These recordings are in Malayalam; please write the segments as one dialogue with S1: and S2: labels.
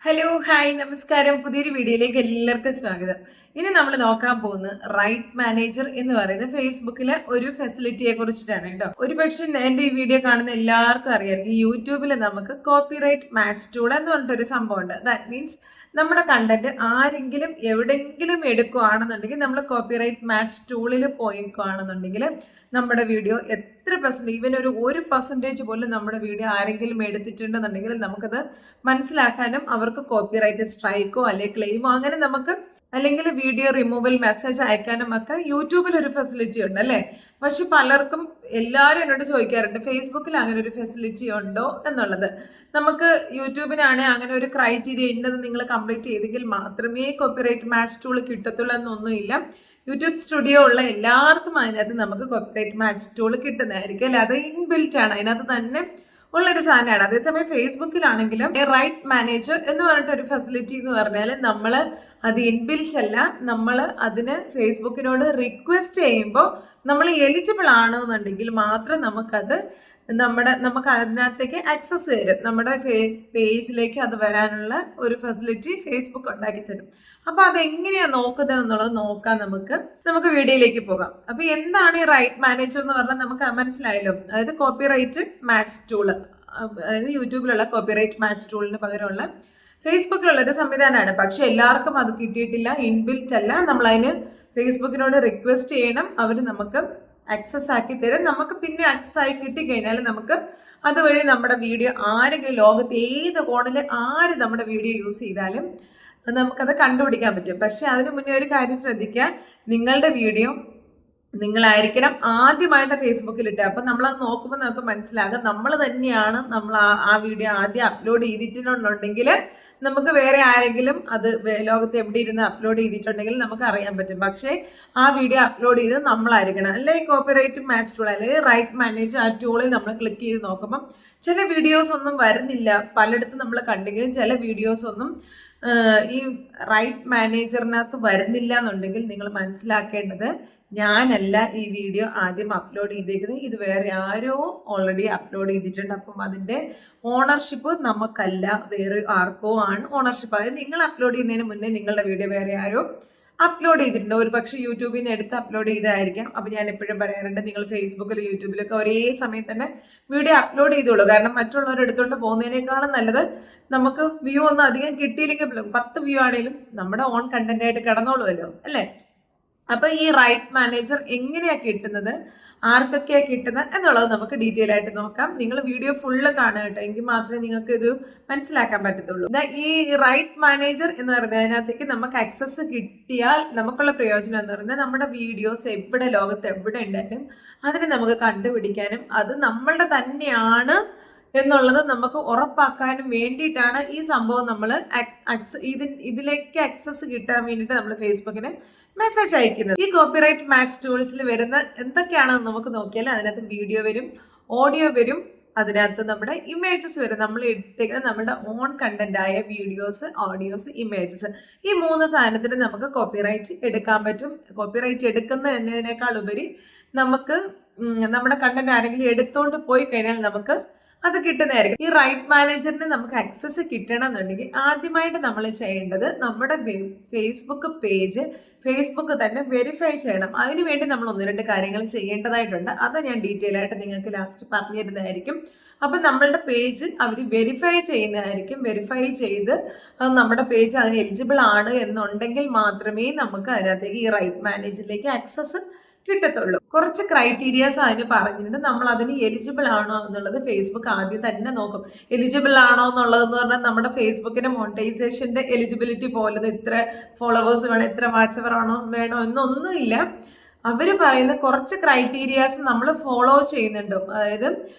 S1: ഹലോ ഹായ് നമസ്കാരം. പുതിയൊരു വീഡിയോയിലേക്ക് എല്ലാവർക്കും സ്വാഗതം. ഇനി നമ്മൾ നോക്കാൻ പോകുന്നത് റൈറ്റ് മാനേജർ എന്ന് പറയുന്ന ഫേസ്ബുക്കിലെ ഒരു ഫെസിലിറ്റിയെ കുറിച്ചിട്ടാണ് കേട്ടോ. ഒരുപക്ഷെ എൻ്റെ ഈ വീഡിയോ കാണുന്ന എല്ലാവർക്കും അറിയാമായിരിക്കും, യൂട്യൂബിൽ നമുക്ക് കോപ്പിറൈറ്റ് മാച്ച് ടൂൾ എന്ന് പറഞ്ഞിട്ടൊരു സംഭവമുണ്ട്. ദാറ്റ് മീൻസ് നമ്മുടെ കണ്ടന്റ് ആരെങ്കിലും എവിടെയെങ്കിലും എടുക്കുകയാണെന്നുണ്ടെങ്കിൽ നമ്മൾ കോപ്പിറൈറ്റ് മാച്ച് ടൂളിൽ പോയിക്കുകയാണെന്നുണ്ടെങ്കിൽ നമ്മുടെ വീഡിയോ എത്ര പെർസെൻറ്റ്, ഈവൻ ഒരു പെർസെൻറ്റേജ് പോലും നമ്മുടെ വീഡിയോ ആരെങ്കിലും എടുത്തിട്ടുണ്ടെന്നുണ്ടെങ്കിൽ നമുക്കത് മനസ്സിലാക്കാനും അവർക്ക് കോപ്പിറൈറ്റ് സ്ട്രൈക്കോ അല്ലെങ്കിൽ ക്ലെയിമോ അങ്ങനെ നമുക്ക് അല്ലെങ്കിൽ വീഡിയോ റിമൂവൽ മെസ്സേജ് അയക്കാനും ഒക്കെ യൂട്യൂബിൽ ഒരു ഫെസിലിറ്റി ഉണ്ട് അല്ലേ. പക്ഷെ പലർക്കും എല്ലാവരും എന്നോട് ചോദിക്കാറുണ്ട് ഫേസ്ബുക്കിൽ അങ്ങനെ ഒരു ഫെസിലിറ്റി ഉണ്ടോ എന്നുള്ളത്. നമുക്ക് യൂട്യൂബിനാണെങ്കിൽ അങ്ങനെ ഒരു ക്രൈറ്റീരിയ ഇന്നത് നിങ്ങൾ കംപ്ലീറ്റ് ചെയ്തെങ്കിൽ മാത്രമേ കോപ്പിറൈറ്റ് മാച്ച് ടൂൾ കിട്ടത്തുള്ളൂ എന്നൊന്നുമില്ല. യൂട്യൂബ് സ്റ്റുഡിയോ ഉള്ള എല്ലാവർക്കും അതിനകത്ത് നമുക്ക് കോപ്പിറൈറ്റ് മാച്ച് ടൂൾ കിട്ടുന്നതായിരിക്കും അല്ലെ. അത് ഇൻബിൽറ്റ് ആണ്, അതിനകത്ത് തന്നെ ഉള്ളൊരു സാധനമാണ്. അതേസമയം ഫേസ്ബുക്കിലാണെങ്കിലും റൈറ്റ് മാനേജർ എന്ന് പറഞ്ഞിട്ട് ഒരു ഫെസിലിറ്റി എന്ന് പറഞ്ഞാൽ നമ്മൾ അത് ഇൻബിൽറ്റ് അല്ല, നമ്മൾ അതിന് ഫേസ്ബുക്കിനോട് റിക്വസ്റ്റ് ചെയ്യുമ്പോൾ നമ്മൾ എലിജിബിൾ ആണോ എന്നുണ്ടെങ്കിൽ മാത്രം നമുക്ക് അതിനകത്തേക്ക് ആക്സസ് തരും. നമ്മുടെ പേജിലേക്ക് അത് വരാനുള്ള ഒരു ഫെസിലിറ്റി ഫേസ്ബുക്ക് ഉണ്ടാക്കി തരും. അപ്പൊ അതെങ്ങനെയാണ് നോക്കുന്നത് എന്നുള്ളത് നോക്കാം. നമുക്ക് വീഡിയോയിലേക്ക് പോകാം. അപ്പൊ എന്താണ് ഈ റൈറ്റ് മാനേജർ എന്ന് പറഞ്ഞാൽ നമുക്ക് മനസ്സിലായല്ലോ. അതായത് കോപ്പിറൈറ്റ് മാച്ച് ടൂള്, അതായത് യൂട്യൂബിലുള്ള കോപ്പിറൈറ്റ് മാച്ച് ടൂളിന് പകരമുള്ള ഫേസ്ബുക്കിലുള്ള ഒരു സംവിധാനമാണ്. പക്ഷെ എല്ലാവർക്കും അത് കിട്ടിയിട്ടില്ല, ഇൻബിൽറ്റ് അല്ല. നമ്മൾ അതിന് ഫേസ്ബുക്കിനോട് റിക്വസ്റ്റ് ചെയ്യണം, അവർ നമുക്ക് ആക്സസ് ആക്കി തരും. നമുക്ക് പിന്നെ ആക്സസ് ആയി കിട്ടിക്കഴിഞ്ഞാൽ നമുക്ക് അതുവഴി നമ്മുടെ വീഡിയോ ആരെങ്കിലും ലോകത്ത് ഏത് കോണിൽ ആര് നമ്മുടെ വീഡിയോ യൂസ് ചെയ്താലും നമുക്കത് കണ്ടുപിടിക്കാൻ പറ്റും. പക്ഷെ അതിനു മുന്നേ ഒരു കാര്യം ശ്രദ്ധിക്കുക, നിങ്ങളുടെ വീഡിയോ നിങ്ങളായിരിക്കണം ആദ്യമായിട്ട് ഫേസ്ബുക്കിൽ ഇട്ടത്. അപ്പം നമ്മളത് നോക്കുമ്പോൾ നമുക്ക് മനസ്സിലാകും നമ്മൾ തന്നെയാണ് നമ്മൾ ആ വീഡിയോ ആദ്യം അപ്ലോഡ് ചെയ്തിട്ടുണ്ടെങ്കിൽ നമുക്ക് വേറെ ആരെങ്കിലും അത് ലോകത്ത് എവിടെ ഇരുന്ന് അപ്ലോഡ് ചെയ്തിട്ടുണ്ടെങ്കിൽ നമുക്ക് അറിയാൻ പറ്റും. പക്ഷേ ആ വീഡിയോ അപ്ലോഡ് ചെയ്ത് നമ്മളായിരിക്കണം. അല്ലെങ്കിൽ കോപ്പിറൈറ്റ് മാച്ച് ടൂൾ അല്ലെങ്കിൽ റൈറ്റ് മാനേജർ ആ ടൂളിൽ നമ്മൾ ക്ലിക്ക് ചെയ്ത് നോക്കുമ്പം ചില വീഡിയോസ് ഒന്നും വരുന്നില്ല. പലയിടത്തും നമ്മൾ കണ്ടെങ്കിലും ചില വീഡിയോസ് ഒന്നും ഈ റൈറ്റ് മാനേജറിനകത്ത് വരുന്നില്ല എന്നുണ്ടെങ്കിൽ നിങ്ങൾ മനസ്സിലാക്കേണ്ടത് ഞാനല്ല ഈ വീഡിയോ ആദ്യം അപ്ലോഡ് ചെയ്തേക്കുന്നത്, ഇത് വേറെ ആരോ ഓൾറെഡി അപ്ലോഡ് ചെയ്തിട്ടുണ്ട്. അപ്പം അതിൻ്റെ ഓണർഷിപ്പ് നമുക്കല്ല, വേറെ ആർക്കോ ആണ് ഓണർഷിപ്പ്. അതായത് നിങ്ങൾ അപ്ലോഡ് ചെയ്യുന്നതിന് മുന്നേ നിങ്ങളുടെ വീഡിയോ വേറെ ആരോ അപ്ലോഡ് ചെയ്തിട്ടുണ്ട്. ഒരു പക്ഷേ യൂട്യൂബിൽ നിന്ന് എടുത്ത് അപ്ലോഡ് ചെയ്തായിരിക്കാം. അപ്പം ഞാൻ എപ്പോഴും പറയാറുണ്ട്, നിങ്ങൾ ഫേസ്ബുക്കിൽ യൂട്യൂബിലൊക്കെ ഒരേ സമയത്ത് തന്നെ വീഡിയോ അപ്ലോഡ് ചെയ്തോളൂ. കാരണം മറ്റുള്ളവർ എടുത്തുകൊണ്ട് പോകുന്നതിനേക്കാളും നല്ലത് നമുക്ക് വ്യൂ ഒന്നും അധികം കിട്ടിയില്ലെങ്കിൽ 10 വ്യൂ ആണെങ്കിലും നമ്മുടെ ഓൺ കണ്ടന്റ് ആയിട്ട് കിടന്നോളുമല്ലോ അല്ലേ. അപ്പൊ ഈ റൈറ്റ് മാനേജർ എങ്ങനെയാ കിട്ടുന്നത്, ആർക്കൊക്കെയാ കിട്ടുന്നത് എന്നുള്ളത് നമുക്ക് ഡീറ്റെയിൽ ആയിട്ട് നോക്കാം. നിങ്ങൾ വീഡിയോ ഫുള്ള് കാണുക കേട്ടോ, എങ്കിൽ മാത്രമേ നിങ്ങൾക്ക് ഇത് മനസ്സിലാക്കാൻ പറ്റത്തുള്ളൂ. ഈ റൈറ്റ് മാനേജർ എന്ന് പറയുന്നത് അതിനകത്തേക്ക് നമുക്ക് ആക്സസ് കിട്ടിയാൽ നമുക്കുള്ള പ്രയോജനം എന്ന് പറഞ്ഞാൽ നമ്മുടെ വീഡിയോസ് എവിടെ ലോകത്ത് എവിടെ ഉണ്ടായാലും അതിനെ നമുക്ക് കണ്ടുപിടിക്കാനും അത് നമ്മളുടെ തന്നെയാണ് എന്നുള്ളത് നമുക്ക് ഉറപ്പാക്കാനും വേണ്ടിയിട്ടാണ് ഈ സംഭവം നമ്മൾ ഇതിലേക്ക് ആക്സസ് കിട്ടാൻ വേണ്ടിയിട്ട് നമ്മൾ ഫേസ്ബുക്കിന് മെസ്സേജ് അയക്കുന്നത്. ഈ കോപ്പിറൈറ്റ് മാച്ച് ടൂൾസിൽ വരുന്ന എന്തൊക്കെയാണെന്ന് നമുക്ക് നോക്കിയാൽ അതിനകത്ത് വീഡിയോ വരും, ഓഡിയോ വരും, അതിനകത്ത് നമ്മുടെ ഇമേജസ് വരും. നമ്മൾ എടുത്തേക്കുന്ന നമ്മുടെ ഓൺ കണ്ടന്റ് ആയ വീഡിയോസ്, ഓഡിയോസ്, ഇമേജസ്, ഈ 3 സാധനത്തിന് നമുക്ക് കോപ്പിറൈറ്റ് എടുക്കാൻ പറ്റും. കോപ്പിറൈറ്റ് എടുക്കുന്നതിനേക്കാൾ ഉപരി നമുക്ക് നമ്മുടെ കണ്ടന്റ് ആരെങ്കിലും എടുത്തോണ്ട് പോയി കഴിഞ്ഞാൽ നമുക്ക് അത് കിട്ടുന്നതായിരിക്കും. ഈ റൈറ്റ് മാനേജറിന് നമുക്ക് ആക്സസ് കിട്ടണം എന്നുണ്ടെങ്കിൽ ആദ്യമായിട്ട് നമ്മൾ ചെയ്യേണ്ടത് നമ്മുടെ ഫേസ്ബുക്ക് പേജ് ഫേസ്ബുക്ക് തന്നെ വെരിഫൈ ചെയ്യണം. അതിനുവേണ്ടി നമ്മൾ 1-2 കാര്യങ്ങൾ ചെയ്യേണ്ടതായിട്ടുണ്ട്. അത് ഞാൻ ഡീറ്റെയിൽ ആയിട്ട് നിങ്ങൾക്ക് ലാസ്റ്റ് പറഞ്ഞു തരുന്നതായിരിക്കും. അപ്പം നമ്മളുടെ പേജ് അവർ വെരിഫൈ ചെയ്യുന്നതായിരിക്കും. വെരിഫൈ ചെയ്ത് അത് നമ്മുടെ പേജ് അതിന് എലിജിബിൾ ആണ് എന്നുണ്ടെങ്കിൽ മാത്രമേ നമുക്ക് അതിനകത്തേക്ക് ഈ റൈറ്റ് മാനേജറിലേക്ക് ആക്സസ് കിട്ടത്തുള്ളൂ. കുറച്ച് ക്രൈറ്റീരിയാസ് അതിന് പറഞ്ഞിട്ടുണ്ട്. നമ്മൾ അതിന് എലിജിബിൾ ആണോ എന്നുള്ളത് ഫേസ്ബുക്ക് ആദ്യം തന്നെ നോക്കും. എലിജിബിൾ ആണോ എന്നുള്ളതെന്ന് പറഞ്ഞാൽ നമ്മുടെ ഫേസ്ബുക്കിന്റെ മോണിറ്റൈസേഷന്റെ എലിജിബിലിറ്റി പോലെ ഇത്ര ഫോളോവേഴ്സ് വേണം, ഇത്ര വാച്ച് അവർ വേണോ എന്നൊന്നുമില്ല. അവർ പറയുന്ന കുറച്ച് ക്രൈറ്റീരിയാസ് നമ്മൾ ഫോളോ ചെയ്യുന്നുണ്ടോ, അതായത്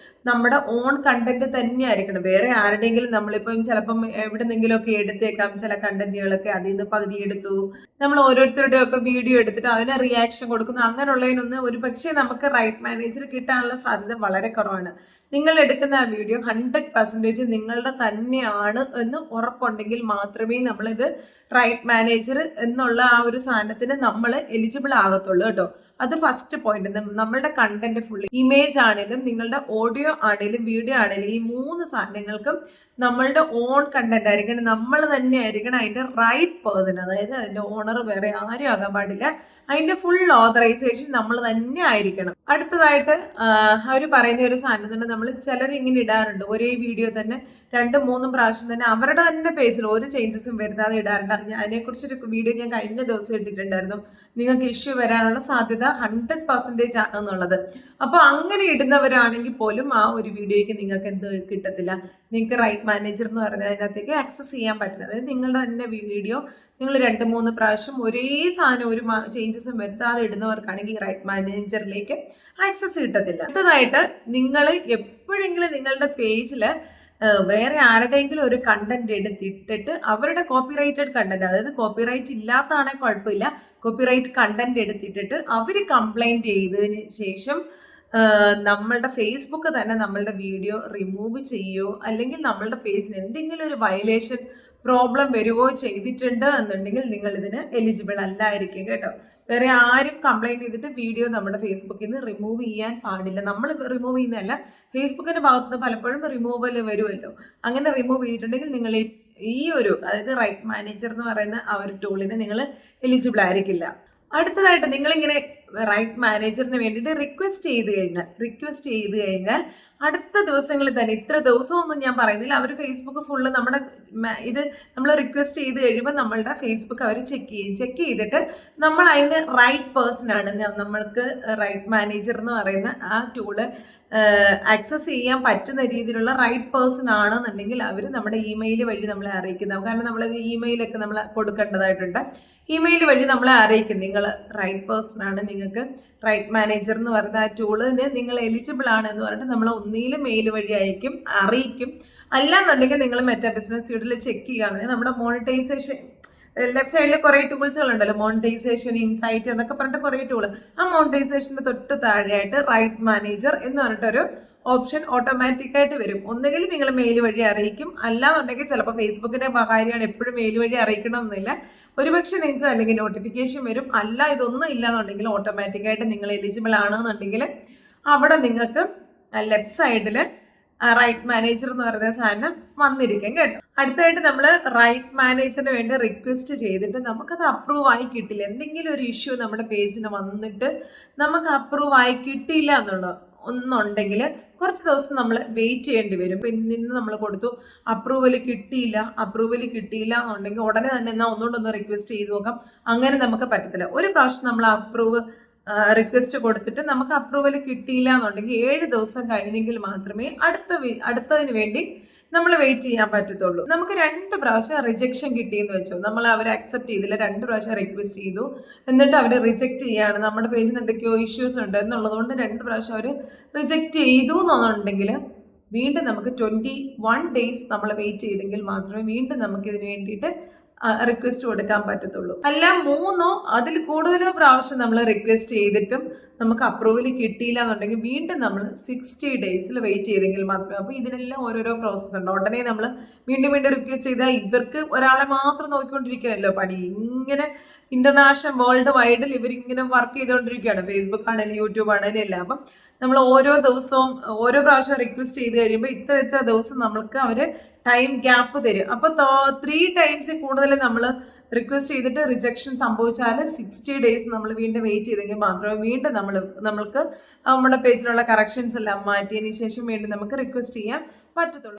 S1: നമ്മുടെ ഓൺ കണ്ടന്റ് തന്നെ ആയിരിക്കണം. വേറെ ആരുടെയെങ്കിലും നമ്മളിപ്പം ചിലപ്പം എവിടെന്നെങ്കിലുമൊക്കെ എടുത്തേക്കാം. ചില കണ്ടന്റുകളൊക്കെ അതിൽ നിന്ന് പകുതി എടുത്തു, നമ്മൾ ഓരോരുത്തരുടെയും ഒക്കെ വീഡിയോ എടുത്തിട്ട് അതിന് റിയാക്ഷൻ കൊടുക്കുന്നു. അങ്ങനെയുള്ളതിനൊന്നും ഒരു പക്ഷേ നമുക്ക് റൈറ്റ് മാനേജർ കിട്ടാനുള്ള സാധ്യത വളരെ കുറവാണ്. നിങ്ങൾ എടുക്കുന്ന ആ വീഡിയോ 100% നിങ്ങളുടെ തന്നെയാണ് എന്ന് ഉറപ്പുണ്ടെങ്കിൽ മാത്രമേ നമ്മളിത് റൈറ്റ് മാനേജർ എന്നുള്ള ആ ഒരു സാധനത്തിന് നമ്മൾ എലിജിബിൾ ആകത്തുള്ളൂ കേട്ടോ. അത് ഫസ്റ്റ് പോയിന്റ്. നമ്മളുടെ കണ്ടന്റ് ഫുൾ ഇമേജ് ആണെങ്കിലും നിങ്ങളുടെ ഓഡിയോ ആണെങ്കിലും വീഡിയോ ആണെങ്കിലും ഈ 3 സാധനങ്ങൾക്കും നമ്മളുടെ ഓൺ കണ്ടന്റ് ആയിരിക്കണം, നമ്മൾ തന്നെ ആയിരിക്കണം അതിന്റെ റൈറ്റ് പേഴ്സൺ. അതായത് അതിന്റെ ഓണർ വേറെ ആരും ആകാൻ പാടില്ല, അതിന്റെ ഫുൾ ഓതറൈസേഷൻ നമ്മൾ തന്നെ ആയിരിക്കണം. അടുത്തതായിട്ട് അവർ പറയുന്ന ഒരു സാധനം തന്നെ, നമ്മൾ ചിലർ ഇങ്ങനെ ഇടാറുണ്ട്, ഒരേ വീഡിയോ തന്നെ 2-3 പ്രാവശ്യം തന്നെ അവരുടെ തന്നെ പേജിൽ ഒരു ചേഞ്ചസും വരുത്താതെ ഇടാറുണ്ട്. അതിനെക്കുറിച്ചൊരു വീഡിയോ ഞാൻ കഴിഞ്ഞ ദിവസം ഇട്ടിട്ടുണ്ടായിരുന്നു. നിങ്ങൾക്ക് ഇഷ്യൂ വരാനുള്ള സാധ്യത 100% ആണെന്നുള്ളത്. അപ്പൊ അങ്ങനെ ഇടുന്നവരാണെങ്കിൽ പോലും ആ ഒരു വീഡിയോയ്ക്ക് നിങ്ങൾക്ക് എന്ത് കിട്ടത്തില്ല, നിങ്ങൾക്ക് റൈറ്റ് മാനേജർ എന്ന് പറയുന്നത് അതിനകത്തേക്ക് ആക്സസ് ചെയ്യാൻ പറ്റുന്നത്. അതായത് നിങ്ങളുടെ തന്നെ വീഡിയോ നിങ്ങൾ 2-3 പ്രാവശ്യം ഒരേ സാധനം ഒരു ചേഞ്ചസും വരുത്താതെ ഇടുന്നവർക്കാണെങ്കിൽ റൈറ്റ് മാനേജറിലേക്ക് ആക്സസ് കിട്ടത്തില്ല. അടുത്തതായിട്ട് നിങ്ങൾ എപ്പോഴെങ്കിലും നിങ്ങളുടെ പേജിൽ വേറെ ആരുടെയെങ്കിലും ഒരു കണ്ടന്റ് എടുത്തിട്ടിട്ട് അവരുടെ കോപ്പിറൈറ്റഡ് കണ്ടന്റ്, അതായത് കോപ്പിറൈറ്റ് ഇല്ലാത്തതാണെങ്കിൽ കുഴപ്പമില്ല, കോപ്പിറൈറ്റ് കണ്ടന്റ് എടുത്തിട്ടിട്ട് അവർ കംപ്ലൈന്റ് ചെയ്തതിന് ശേഷം നമ്മളുടെ ഫേസ്ബുക്ക് തന്നെ നമ്മളുടെ വീഡിയോ റിമൂവ് ചെയ്യുകയോ അല്ലെങ്കിൽ നമ്മളുടെ പേജിന് എന്തെങ്കിലും ഒരു വയലേഷൻ പ്രോബ്ലം വരുവോ ചെയ്തിട്ടുണ്ട് എന്നുണ്ടെങ്കിൽ നിങ്ങൾ ഇതിന് എലിജിബിൾ അല്ലായിരിക്കും കേട്ടോ. വേറെ ആരും കംപ്ലൈന്റ് ചെയ്തിട്ട് വീഡിയോ നമ്മുടെ ഫേസ്ബുക്കിൽ നിന്ന് റിമൂവ് ചെയ്യാൻ പാടില്ല. നമ്മൾ റിമൂവ് ചെയ്യുന്നതല്ല, ഫേസ്ബുക്കിന്റെ ഭാഗത്തുനിന്ന് പലപ്പോഴും റിമൂവൽ വരുമല്ലോ. അങ്ങനെ റിമൂവ് ചെയ്തിട്ടുണ്ടെങ്കിൽ നിങ്ങൾ ഈ ഒരു, അതായത് റൈറ്റ് മാനേജർ എന്ന് പറയുന്ന ആ ഒരു ടൂളിന് നിങ്ങൾ എലിജിബിൾ ആയിരിക്കില്ല. അടുത്തതായിട്ട് നിങ്ങളിങ്ങനെ റൈറ്റ് മാനേജറിന് വേണ്ടിയിട്ട് റിക്വസ്റ്റ് ചെയ്ത് കഴിഞ്ഞാൽ അടുത്ത ദിവസങ്ങളിൽ തന്നെ, ഇത്ര ദിവസമൊന്നും ഞാൻ പറയുന്നില്ല, അവർ ഫേസ്ബുക്ക് ഫുള്ള് നമ്മുടെ ഇത് നമ്മൾ റിക്വസ്റ്റ് ചെയ്ത് കഴിയുമ്പോൾ നമ്മളുടെ ഫേസ്ബുക്ക് അവർ ചെക്ക് ചെയ്തിട്ട് നമ്മൾ അതിൻ്റെ റൈറ്റ് പേഴ്സൺ ആണ്, നമ്മൾക്ക് റൈറ്റ് മാനേജർ എന്ന് പറയുന്ന ആ ടൂള് ആക്സസ് ചെയ്യാൻ പറ്റുന്ന രീതിയിലുള്ള റൈറ്റ് പേഴ്സൺ ആണെന്നുണ്ടെങ്കിൽ അവർ നമ്മുടെ ഇമെയിൽ വഴി നമ്മളെ അറിയിക്കുന്നത്. കാരണം നമ്മളത് ഇമെയിലൊക്കെ നമ്മൾ കൊടുക്കേണ്ടതായിട്ടുണ്ട്. ഇമെയിൽ വഴി നമ്മളെ അറിയിക്കും നിങ്ങൾ റൈറ്റ് പേഴ്സൺ ആണ്, നിങ്ങൾക്ക് റൈറ്റ് മാനേജർ എന്ന് പറയുന്ന ആ ടൂളിന് നിങ്ങൾ എലിജിബിൾ ആണ് എന്ന് പറഞ്ഞിട്ട് നമ്മൾ ഒന്നിലും മെയിൽ വഴി അറിയിക്കും. അല്ലാന്നുണ്ടെങ്കിൽ നിങ്ങൾ മെറ്റാ ബിസിനസ് സ്യൂട്ടിൽ ചെക്ക് ചെയ്യുകയാണെങ്കിൽ നമ്മുടെ മോണിറ്റൈസേഷൻ ലെഫ്റ്റ് സൈഡിൽ കുറേ ടൂൾസുകളുണ്ടല്ലോ, മോണിറ്റൈസേഷൻ, ഇൻസൈറ്റ് എന്നൊക്കെ പറഞ്ഞിട്ട് കുറേ ടൂള്. ആ മോണിറ്റൈസേഷൻ്റെ തൊട്ട് താഴെയായിട്ട് റൈറ്റ് മാനേജർ എന്ന് പറഞ്ഞിട്ടൊരു ഓപ്ഷൻ ഓട്ടോമാറ്റിക്കായിട്ട് വരും. ഒന്നുകിൽ നിങ്ങൾ മെയിൽ വഴി അറിയിക്കും, അല്ലാന്നുണ്ടെങ്കിൽ ചിലപ്പോൾ ഫേസ്ബുക്കിന്റെ കാര്യമാണ് എപ്പോഴും മെയിൽ വഴി അറിയിക്കണമെന്നില്ല, ഒരുപക്ഷെ നിങ്ങൾക്ക് അല്ലെങ്കിൽ നോട്ടിഫിക്കേഷൻ വരും. അല്ല ഇതൊന്നും ഇല്ലാന്നുണ്ടെങ്കിൽ ഓട്ടോമാറ്റിക്കായിട്ട് നിങ്ങൾ എലിജിബിൾ ആണെന്നുണ്ടെങ്കിൽ അവിടെ നിങ്ങൾക്ക് ലെഫ്റ്റ് സൈഡിൽ റൈറ്റ് മാനേജർ എന്ന് പറയുന്ന സാധനം വന്നിരിക്കും കേട്ടോ. അടുത്തായിട്ട് നമ്മൾ റൈറ്റ് മാനേജറിന് വേണ്ടി റിക്വസ്റ്റ് ചെയ്തിട്ട് നമുക്കത് അപ്രൂവ് ആയി കിട്ടില്ല, എന്തെങ്കിലും ഒരു ഇഷ്യൂ നമ്മുടെ പേജിന് വന്നിട്ട് നമുക്ക് അപ്രൂവ് ആയി കിട്ടിയില്ല ഒന്നുണ്ടെങ്കിൽ കുറച്ച് ദിവസം നമ്മൾ വെയിറ്റ് ചെയ്യേണ്ടി വരും. ഇപ്പം ഇന്ന് നമ്മൾ കൊടുത്തു, അപ്രൂവൽ കിട്ടിയില്ല എന്നുണ്ടെങ്കിൽ ഉടനെ തന്നെ എന്നാൽ ഒന്നുകൊണ്ടൊന്ന് റിക്വസ്റ്റ് ചെയ്ത് നോക്കാം, അങ്ങനെ നമുക്ക് പറ്റത്തില്ല. ഒരു പ്രാവശ്യം നമ്മൾ റിക്വസ്റ്റ് കൊടുത്തിട്ട് നമുക്ക് അപ്രൂവൽ കിട്ടിയില്ല എന്നുണ്ടെങ്കിൽ 7 ദിവസം കഴിഞ്ഞെങ്കിൽ മാത്രമേ അടുത്തതിന് വേണ്ടി നമ്മൾ വെയിറ്റ് ചെയ്യാൻ പറ്റത്തുള്ളൂ. നമുക്ക് 2 പ്രാവശ്യം റിജക്ഷൻ കിട്ടിയെന്ന് വെച്ചോ, നമ്മൾ അവരെ അക്സെപ്റ്റ് ചെയ്തില്ല, 2 പ്രാവശ്യം റിക്വസ്റ്റ് ചെയ്തു, എന്നിട്ട് അവർ റിജക്റ്റ് ചെയ്യാണ്, നമ്മുടെ പേജിന് എന്തൊക്കെയോ ഇഷ്യൂസ് ഉണ്ട് എന്നുള്ളതുകൊണ്ട് 2 പ്രാവശ്യം അവർ റിജക്റ്റ് ചെയ്തു എന്നുണ്ടെങ്കിൽ വീണ്ടും നമുക്ക് 21 ഡേയ്സ് നമ്മൾ വെയിറ്റ് ചെയ്തെങ്കിൽ മാത്രമേ വീണ്ടും നമുക്ക് ഇതിന് വേണ്ടിയിട്ട് റിക്വസ്റ്റ് കൊടുക്കാൻ പറ്റത്തുള്ളൂ. അല്ല 3 അതിൽ കൂടുതലോ പ്രാവശ്യം നമ്മൾ റിക്വസ്റ്റ് ചെയ്തിട്ടും നമുക്ക് അപ്രൂവൽ കിട്ടിയില്ല എന്നുണ്ടെങ്കിൽ വീണ്ടും നമ്മൾ 60 ഡേയ്സിൽ വെയിറ്റ് ചെയ്തെങ്കിൽ മാത്രമേ. അപ്പോൾ ഇതിനെല്ലാം ഓരോരോ പ്രോസസ്സ് ഉണ്ട്. ഉടനെ നമ്മൾ വീണ്ടും റിക്വസ്റ്റ് ചെയ്താൽ ഇവർക്ക് ഒരാളെ മാത്രം നോക്കിക്കൊണ്ടിരിക്കുകയല്ലോ പണി, ഇങ്ങനെ ഇന്റർനാഷണൽ വേൾഡ് വൈഡിൽ ഇവരിങ്ങനെ വർക്ക് ചെയ്തുകൊണ്ടിരിക്കുകയാണ്, ഫേസ്ബുക്ക് ആണെങ്കിലും യൂട്യൂബ് ആണെങ്കിലും എല്ലാം. അപ്പം നമ്മൾ ഓരോ ദിവസവും ഓരോ പ്രാവശ്യം റിക്വസ്റ്റ് ചെയ്ത് കഴിയുമ്പോൾ ഇത്ര ദിവസം നമ്മൾക്ക് അവർ ടൈം ഗ്യാപ്പ് തരും. അപ്പോൾ 3 ടൈംസ് കൂടുതൽ നമ്മൾ റിക്വസ്റ്റ് ചെയ്തിട്ട് റിജക്ഷൻ സംഭവിച്ചാൽ 60 ഡേയ്സ് നമ്മൾ വീണ്ടും വെയിറ്റ് ചെയ്തെങ്കിൽ മാത്രമേ വീണ്ടും നമ്മൾക്ക് നമ്മുടെ പേജിലുള്ള കറക്ഷൻസ് എല്ലാം മാറ്റിയതിന് ശേഷം വീണ്ടും നമുക്ക് റിക്വസ്റ്റ് ചെയ്യാൻ പറ്റത്തുള്ളൂ.